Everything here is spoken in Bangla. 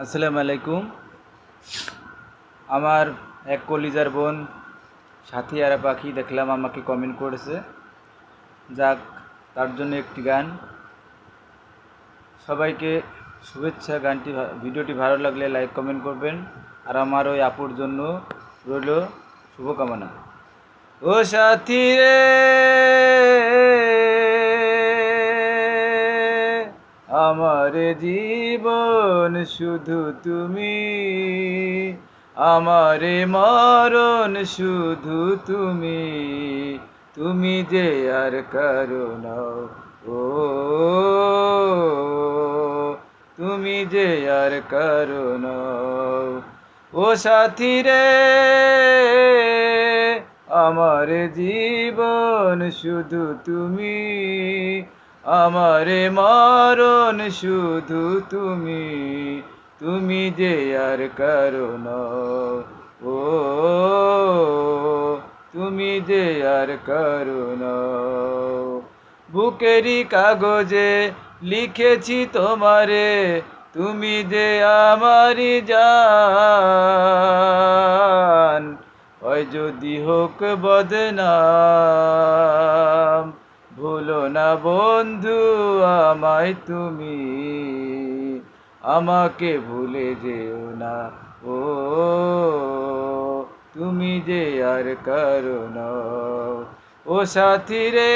আসসালামু আলাইকুম। আমার এক কলিজার বোন সাথী আরা পাখি দেখলাম আমাকে কমেন্ট করেছে। যাক, তার জন্য একটি গান। সবাইকে শুভেচ্ছা। ভিডিওটি ভালো লাগলে লাইক কমেন্ট করবেন। আর আমার ওই আপুর জন্য রইল শুভকামনা। ও সাথী রে, আমার জীবন শুধু তুমি, আমারে মরণ শুধু তুমি, তুমি যে আর কারো নও। ও তুমি যে আর কারো নও। ও সাথী রে, আমার জীবন শুধু তুমি, আমারে মরণ শুধু তুমি, তুমি যে আর কারো নও। ও তুমি যে আর কারো নও। বুকেরই কাগজে লিখেছি তোমারে, তুমি যে আমারই জান। হয় যদি হোক বদনাম, ভুলো না বন্ধু আমায় তুমি, আমাকে ভুলে যেও না। ও তুমি যে আর কারো নও। ও সাথী রে,